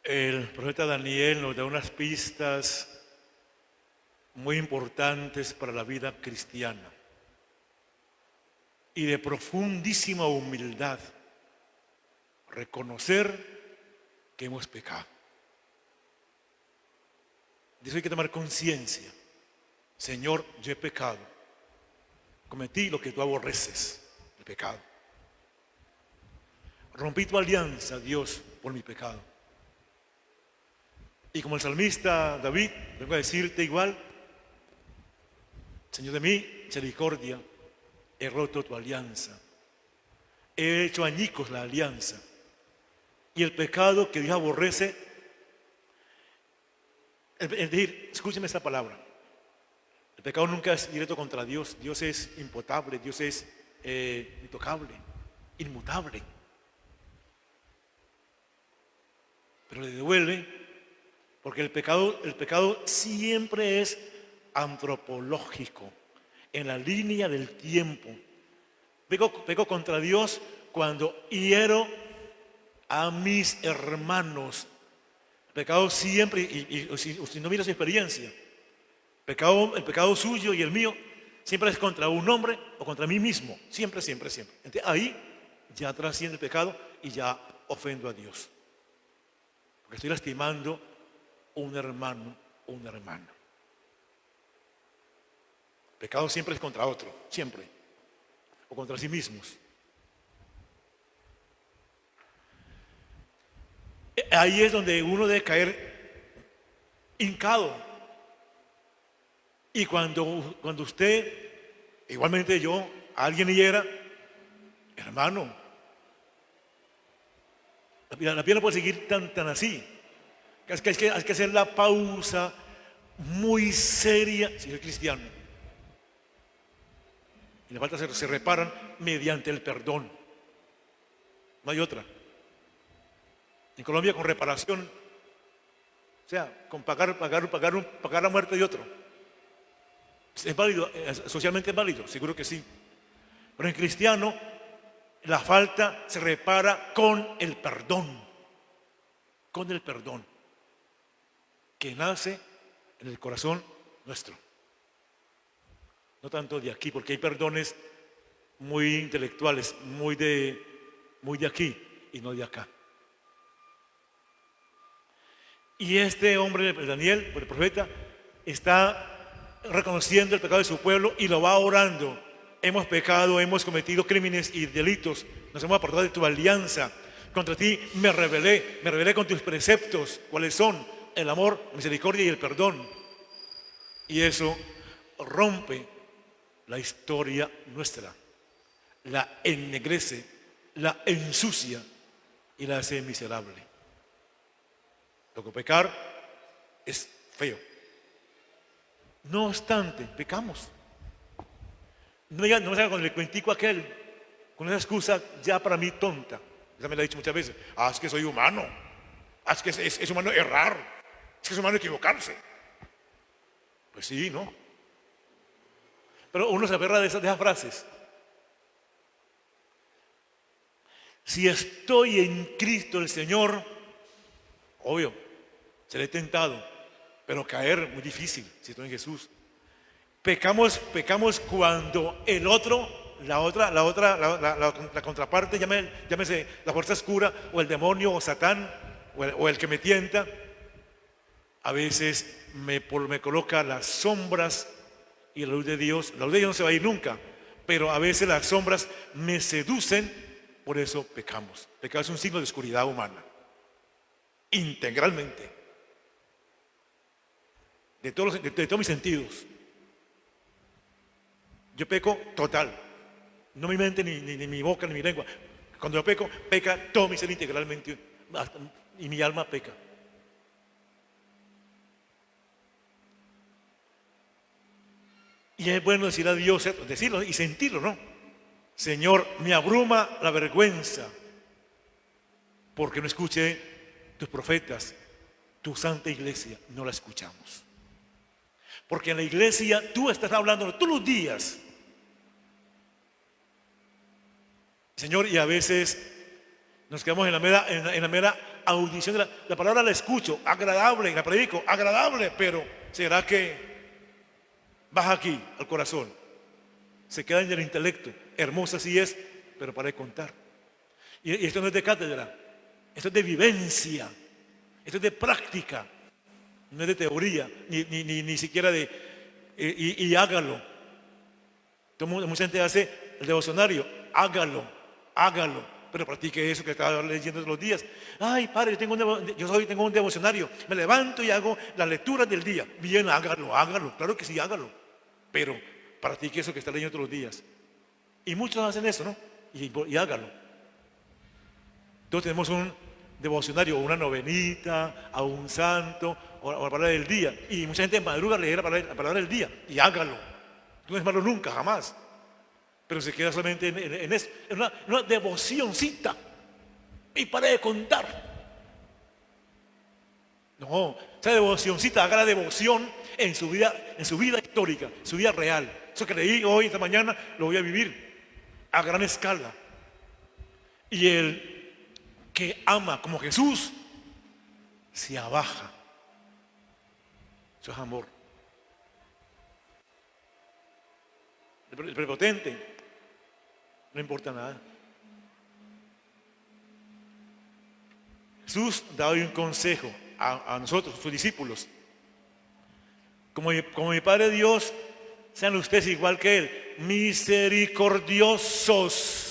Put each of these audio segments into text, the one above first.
El profeta Daniel nos da unas pistas muy importantes para la vida cristiana y de profundísima humildad. Reconocer que hemos pecado. De eso hay que tomar conciencia. Señor, yo he pecado. Cometí lo que tú aborreces, el pecado. Rompí tu alianza, Dios, por mi pecado. Y como el salmista David, vengo a decirte igual, Señor de mí, misericordia, he roto tu alianza. He hecho añicos la alianza. Y el pecado que Dios aborrece, es decir, escúcheme esta palabra. El pecado nunca es directo contra Dios. Dios es impotable, Dios es intocable, inmutable. Pero le duele porque el pecado siempre es antropológico, en la línea del tiempo. Peco contra Dios cuando hiero a mis hermanos. El pecado siempre, y si no mira su experiencia, el pecado suyo y el mío siempre es contra un hombre o contra mí mismo. Siempre, siempre, siempre. Entonces, ahí ya trasciende el pecado y ya ofendo a Dios. Porque estoy lastimando a un hermano o una hermana. El pecado siempre es contra otro, siempre. O contra sí mismos. Ahí es donde uno debe caer hincado. Y cuando usted, igualmente yo, a alguien hiera, hermano, la vida no puede seguir tan así. Hay que hacer la pausa muy seria si soy cristiano. Y las faltas se reparan mediante el perdón. No hay otra. En Colombia con reparación, o sea, con pagar la muerte de otro. ¿Es válido? ¿Socialmente es válido? Seguro que sí. Pero en cristiano, la falta se repara con el perdón. Con el perdón. Que nace en el corazón nuestro. No tanto de aquí, porque hay perdones muy intelectuales, muy de aquí y no de acá. Y este hombre, Daniel, el profeta, está reconociendo el pecado de su pueblo y lo va orando. Hemos pecado, hemos cometido crímenes y delitos, nos hemos apartado de tu alianza. Contra ti me rebelé con tus preceptos. ¿Cuáles son? El amor, la misericordia y el perdón. Y eso rompe la historia nuestra, la ennegrece, la ensucia y la hace miserable. Porque pecar es feo. No obstante, pecamos. No me salga con el cuentico aquel, con esa excusa ya para mí tonta. Esa me la he dicho muchas veces. Es que soy humano. Es que es humano errar. Es que es humano equivocarse. Pues sí, ¿no? Pero uno se aferra de esas frases. Si estoy en Cristo el Señor, obvio, seré tentado, pero caer muy difícil si estoy en Jesús. Pecamos cuando el otro, la contraparte, llámese la fuerza oscura o el demonio o Satán o el que me tienta, a veces me coloca las sombras y la luz de Dios. La luz de Dios no se va a ir nunca, pero a veces las sombras me seducen, por eso pecamos. Pecado es un signo de oscuridad humana, integralmente, de todos mis sentidos. Yo peco total, no mi mente, ni mi boca, ni mi lengua. Cuando yo peco, peca todo mi ser integralmente y mi alma peca. Y es bueno decir a Dios, decirlo y sentirlo, ¿no? Señor, me abruma la vergüenza porque no escuché tus profetas, tu santa iglesia, no la escuchamos. Porque en la iglesia tú estás hablando todos los días. Señor, y a veces nos quedamos en la mera audición de la palabra la escucho, agradable, la predico, agradable, pero ¿será que baja aquí al corazón? Se queda en el intelecto. Hermosa sí es, pero para de contar. Y esto no es de cátedra, esto es de vivencia, esto es de práctica, no es de teoría, ni siquiera de... y hágalo. Mucha gente hace el devocionario, hágalo, pero practique eso que estaba leyendo todos los días. Ay, padre, tengo un devocionario, me levanto y hago las lecturas del día. Bien, hágalo, claro que sí, hágalo, pero practique eso que está leyendo todos los días. Y muchos hacen eso, ¿no? Y hágalo. Todos tenemos un devocionario, una novenita, a un santo, o la palabra del día. Y mucha gente madruga a leer la palabra del día, y hágalo. No es malo nunca, jamás. Pero se queda solamente en eso, en una devocioncita. Y para de contar. No, esa devocioncita, haga la devoción en su vida histórica, en su vida real. Eso que leí hoy, esta mañana, lo voy a vivir a gran escala. Y el que ama como Jesús se abaja. Eso es amor. El prepotente no importa nada. Jesús da hoy un consejo a nosotros, sus discípulos. Como mi Padre Dios, sean ustedes igual que Él, misericordiosos.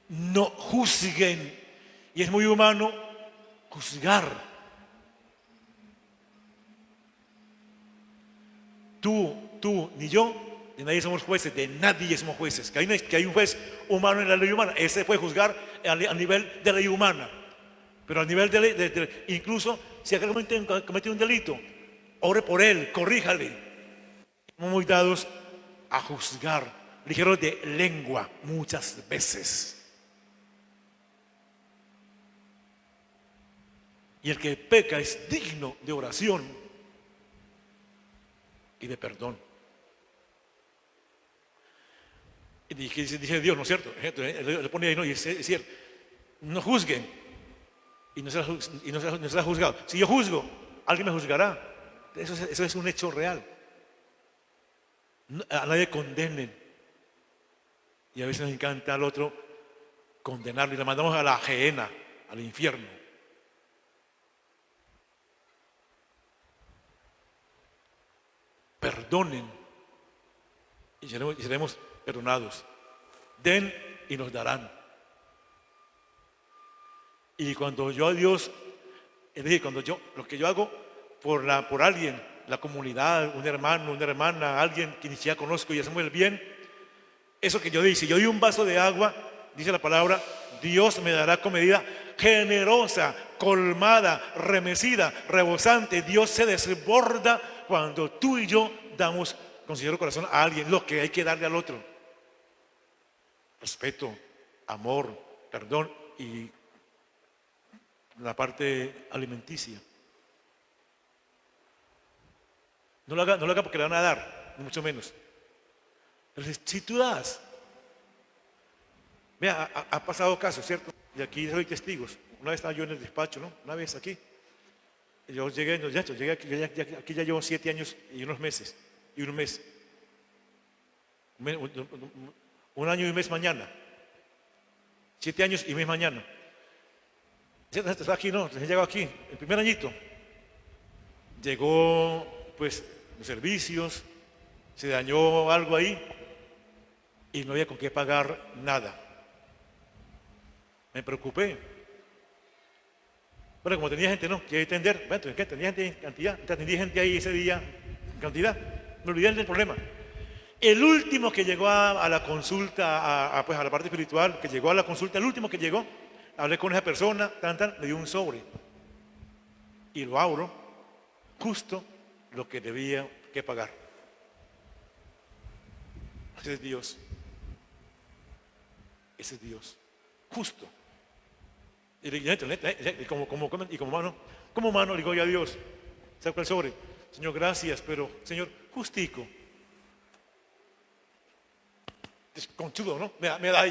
No juzguen. Y es muy humano juzgar. Tú, ni yo, de nadie somos jueces, de nadie somos jueces. Que hay un juez humano en la ley humana, ese puede juzgar a nivel de ley humana. Pero a nivel de ley, incluso si alguien comete un delito, ore por él, corríjale. Somos muy dados a juzgar, ligeros de lengua muchas veces. Y el que peca es digno de oración y de perdón. Y dice Dios, ¿no es cierto? Le pone ahí, no, y es cierto. No juzguen y no será juzgado. Si yo juzgo, alguien me juzgará. Eso es un hecho real. A nadie condenen. Y a veces nos encanta al otro condenarlo y le mandamos a la gehenna, al infierno. Perdonen y seremos perdonados. Den y nos darán. Y cuando yo a Dios, es decir, lo que yo hago por alguien, la comunidad, un hermano, una hermana, alguien que ni siquiera conozco y hacemos el bien, eso que yo di, si yo doy un vaso de agua, dice la palabra, Dios me dará con medida generosa, colmada, remecida, rebosante. Dios se desborda cuando tú y yo damos con sincero corazón a alguien lo que hay que darle al otro. Respeto, amor, perdón y la parte alimenticia. No lo haga porque le van a dar, ni mucho menos. Pero si tú das, vea, ha pasado casos, ¿cierto? Y aquí soy testigos. Una vez estaba yo en el despacho, ¿no? Una vez aquí. Y yo llegué aquí ya llevo 7 años y unos meses. Y un mes. Un año y un mes mañana. 7 años y un mes mañana. Está aquí, no, llegó aquí, el primer añito. Llegó, pues, los servicios, se dañó algo ahí y no había con qué pagar nada. Me preocupé. Bueno, como tenía gente, ¿no? Que atender, bueno, tenía gente en cantidad, atendí gente ahí ese día en cantidad. Me olvidé del problema. El último que llegó a la consulta, pues a la parte espiritual, que llegó a la consulta, el último que llegó, hablé con esa persona, le dio un sobre. Y lo abro, justo lo que debía que pagar. Ese es Dios. Ese es Dios. Justo. Y como mano, le digo yo a Dios, saco el sobre. Señor, gracias, pero, Señor, justico. Es conchudo, ¿no? Me da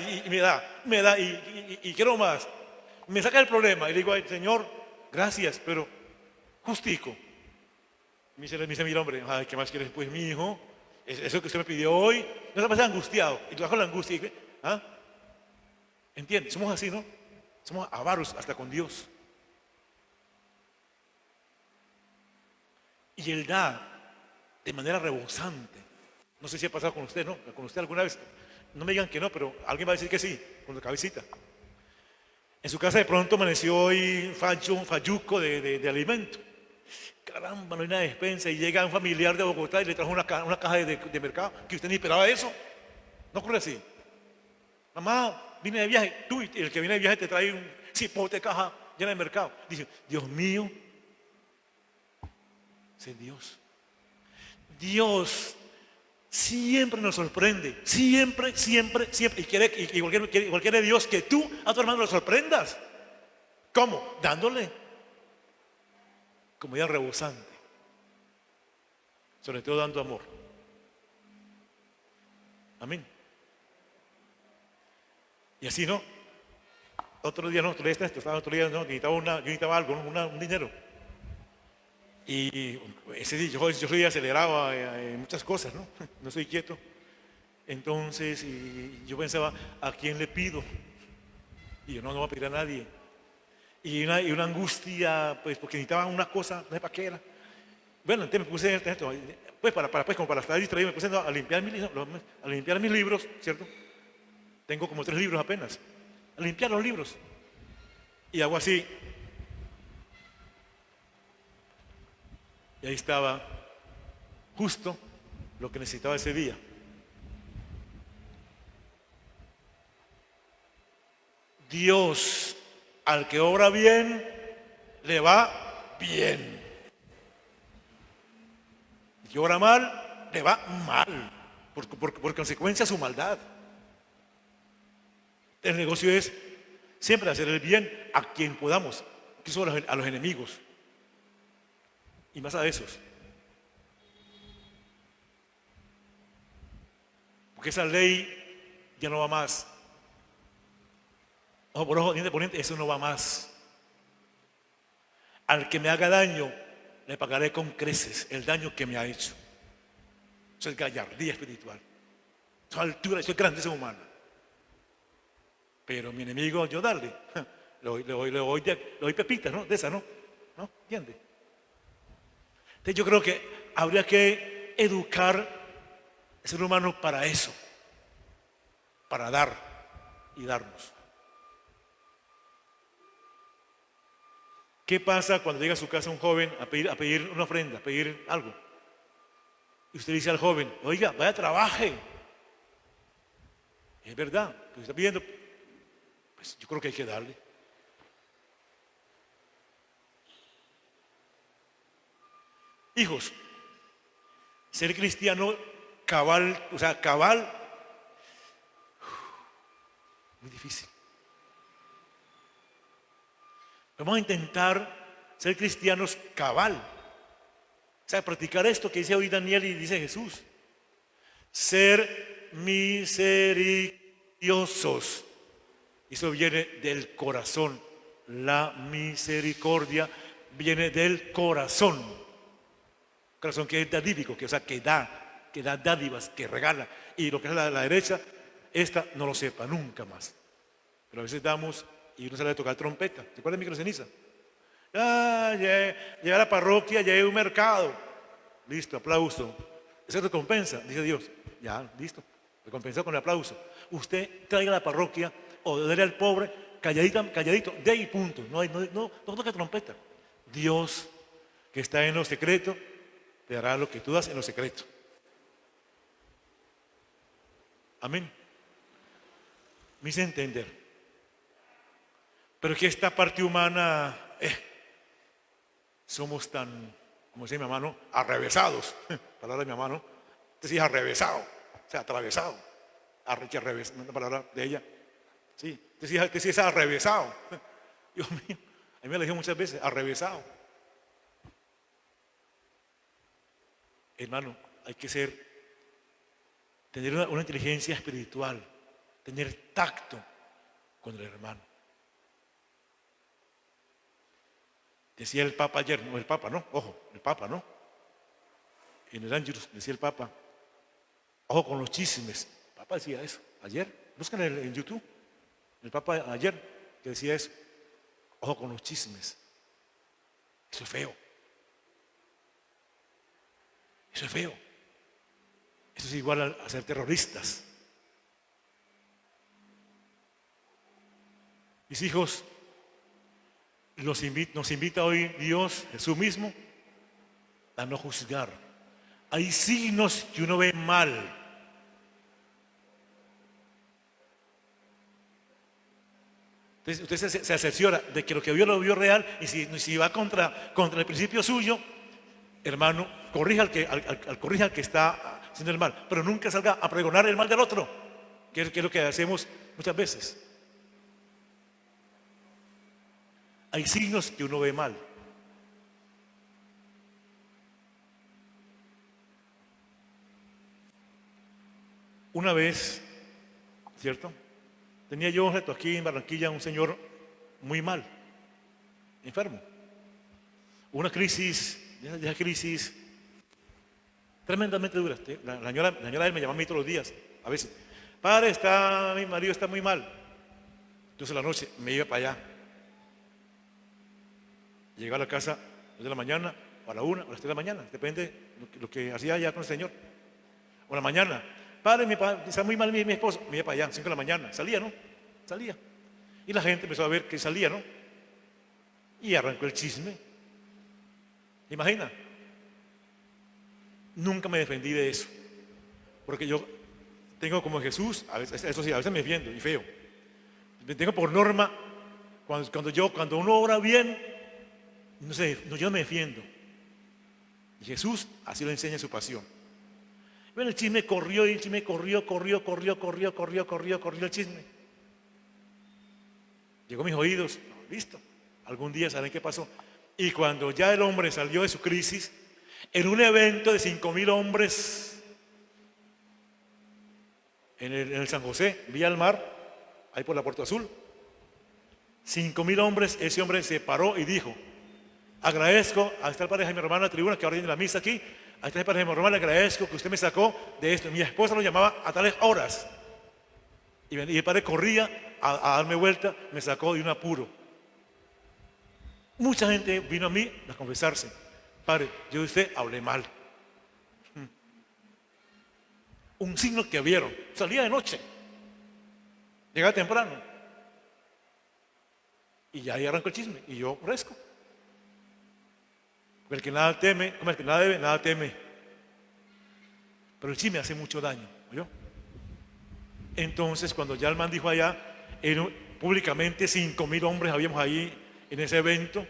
y quiero más. Me saca el problema y le digo, ay, Señor, gracias, pero justico. Me dice mi hombre, ay, ¿qué más quieres? Pues mi hijo, eso que usted me pidió hoy, no se pasa angustiado. Y tú vas con la angustia. ¿Ah? ¿Entiendes? Somos así, ¿no? Somos avaros hasta con Dios. Y Él da de manera rebosante. No sé si ha pasado con usted, ¿no? Con usted alguna vez. No me digan que no, pero alguien va a decir que sí, con la cabecita. En su casa de pronto amaneció hoy un falluco de alimento. Caramba, no hay una despensa y llega un familiar de Bogotá y le trajo una caja de mercado, que usted ni esperaba eso. No ocurre así. Mamá, vine de viaje. Tú, el que viene de viaje te trae un cipote de caja llena de mercado. Dice, Dios mío, es Dios. Dios siempre nos sorprende. Siempre, siempre, siempre. Igual quiere Dios que tú a tu hermano lo sorprendas. ¿Cómo? Dándole comida rebosante. Sobre todo dando amor. Amén. Y así no. Otro día no, otro día no, yo necesitaba algo, ¿no? Un dinero. Y ese día yo soy acelerado en muchas cosas, ¿no? No soy quieto. Entonces, y yo pensaba, ¿a quién le pido? Y yo no voy a pedir a nadie. Y una angustia, pues, porque necesitaba una cosa, no sé para qué era. Bueno, entonces me puse esto, pues, como para estar distraído, me puse a limpiar mis libros, ¿cierto? Tengo como 3 libros apenas. A limpiar los libros. Y hago así. Y ahí estaba justo lo que necesitaba ese día. Dios, al que obra bien, le va bien. El que obra mal, le va mal. Por consecuencia su maldad. El negocio es siempre hacer el bien a quien podamos, incluso a los enemigos. Y más a esos. Porque esa ley ya no va más. Ojo por ojo, diente por diente, eso no va más. Al que me haga daño, le pagaré con creces el daño que me ha hecho. Eso es gallardía espiritual. Eso es altura, eso es grandeza humana. Pero mi enemigo, yo darle, le doy pepitas, ¿no? De esa, ¿no? ¿No? ¿Entiende? Entonces yo creo que habría que educar al ser humano para eso, para dar y darnos. ¿Qué pasa cuando llega a su casa un joven a pedir una ofrenda, a pedir algo? Y usted dice al joven, oiga, vaya, trabaje. Es verdad, pues está pidiendo, pues yo creo que hay que darle. Hijos, ser cristiano cabal, muy difícil. Vamos a intentar ser cristianos cabal. O sea, practicar esto que dice hoy Daniel y dice Jesús. Ser misericordiosos. Eso viene del corazón. La misericordia viene del corazón. Corazón que es dadívico, que da dádivas, que regala. Y lo que es la derecha, esta no lo sepa nunca más. Pero a veces damos y uno sale a tocar trompeta. ¿Te acuerdas de microceniza? Llega a la parroquia, llega a un mercado. Listo, aplauso. Esa es recompensa, dice Dios. Ya, listo. Recompensado con el aplauso. Usted traiga a la parroquia o dele al pobre, calladito, de y punto. No toque trompeta. Dios, que está en lo secreto, te dará lo que tú das en lo secreto. Amén. Me hice entender. Pero que esta parte humana, somos tan, como dice mi mamá, ¿no? Arrevesados. Palabra de mi mamá, ¿no? Este sí es arrevesado, o sea, atravesado. Una palabra de ella. Sí, este sí es arrevesado. Dios mío, a mí me lo dijo muchas veces, arrevesado. Hermano, hay que tener una inteligencia espiritual, tener tacto con el hermano. Decía el Papa ayer, no el Papa, no, ojo, el Papa, no. En el Angelus decía el Papa, ojo con los chismes. El Papa decía eso ayer, buscan en YouTube. El Papa ayer que decía eso, ojo con los chismes. Eso es feo. Eso es feo. Eso es igual a ser terroristas. Mis hijos, nos invita hoy Dios, Jesús mismo, a no juzgar. Hay signos que uno ve mal. Entonces usted se asesora de que lo que vio lo vio real, y si va contra el principio suyo, hermano, corrija al que está haciendo el mal, pero nunca salga a pregonar el mal del otro, que es lo que hacemos muchas veces. Hay signos que uno ve mal. Una vez, ¿cierto? Tenía yo un reto aquí en Barranquilla, un señor muy mal, enfermo. Una crisis tremendamente dura. La señora de él me llama a mí todos los días, a veces. Padre, mi marido está muy mal. Entonces la noche me iba para allá. Llegaba a la casa a las 2 de la mañana, o a la 1, o a las 3 de la mañana, depende de lo que hacía allá con el Señor. O a la mañana, padre, está muy mal mi esposo, me iba para allá, 5 de la mañana, salía, ¿no? Salía. Y la gente empezó a ver que salía, ¿no? Y arrancó el chisme. Imagina. Nunca me defendí de eso, porque yo tengo como Jesús, a veces, eso sí, a veces me defiendo y feo. Tengo por norma, cuando uno obra bien, no sé, yo me defiendo. Y Jesús así lo enseña en su pasión. Bueno, el chisme corrió y el chisme corrió el chisme. Llegó a mis oídos, listo. Algún día saben qué pasó. Y cuando ya el hombre salió de su crisis, en un evento de 5.000 hombres en el San José, vía al mar, ahí por la Puerta Azul, 5.000 hombres, ese hombre se paró y dijo: agradezco a esta pareja de mi hermana en la tribuna que ahora tiene la misa aquí. A esta pareja de mi hermana le agradezco que usted me sacó de esto. Mi esposa lo llamaba a tales horas. Y el padre corría a darme vuelta, me sacó de un apuro. Mucha gente vino a mí a confesarse: padre, yo de usted hablé mal. Un signo que vieron. Salía de noche, llegaba temprano. Y ya ahí arrancó el chisme. Y yo fresco. El que nada teme, como el que nada debe, nada teme. Pero el chisme hace mucho daño, ¿oyó? Entonces, cuando ya el man dijo allá, públicamente 5.000 hombres habíamos ahí en ese evento.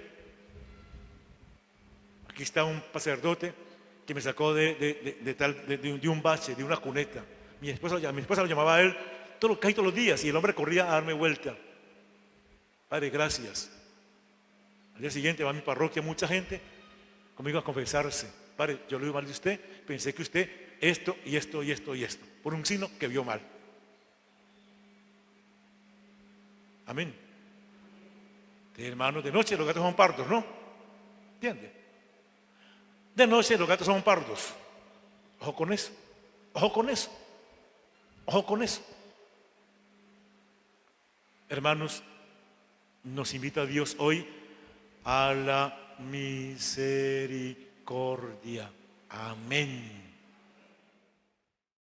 Aquí está un sacerdote que me sacó de un bache, de una cuneta. Mi esposa lo llamaba a él casi todos los días, y el hombre corría a darme vuelta. Padre, gracias. Al día siguiente va a mi parroquia mucha gente conmigo a confesarse: padre, yo lo vi mal de usted, pensé que usted esto y esto y esto y esto, por un signo que vio mal. Amén. Hermanos, de noche los gatos son pardos, ¿no? ¿Entiende? De noche los gatos son pardos. Ojo con eso, ojo con eso, ojo con eso. Hermanos, nos invita Dios hoy a la misericordia. Amén.